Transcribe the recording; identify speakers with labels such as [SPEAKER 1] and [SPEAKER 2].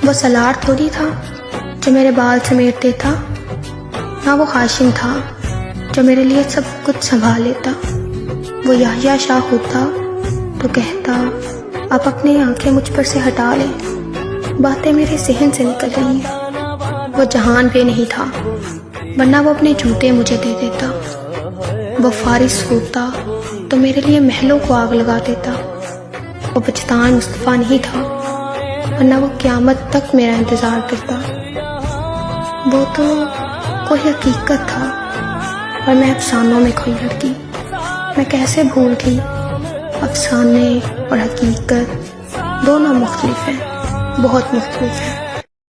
[SPEAKER 1] वो सलार थोड़ी था जो मेरे बाल समेटते था, ना वो हाशिम था जो मेरे लिए सब कुछ संभाल लेता। वो याह्या शाह होता तो कहता आप अपनी आंखें मुझ पर से हटा लें, बातें मेरे जहन से निकल रही हैं। वो जहान पे नहीं था वरना वो अपने जूते मुझे दे देता। वो फारिस होता तो मेरे लिए महलों को आग लगा देता। वो बचतान मुस्तफ़ा नहीं था वरना वो क़यामत तक मेरा इंतज़ार करता। वो तो कोई हकीकत था और मैं अफसानों में खोई लड़की। मैं कैसे भूल गई, अफसाने और हकीकत दोनों मुख्तलिफ हैं, बहुत मुख्तलिफ हैं।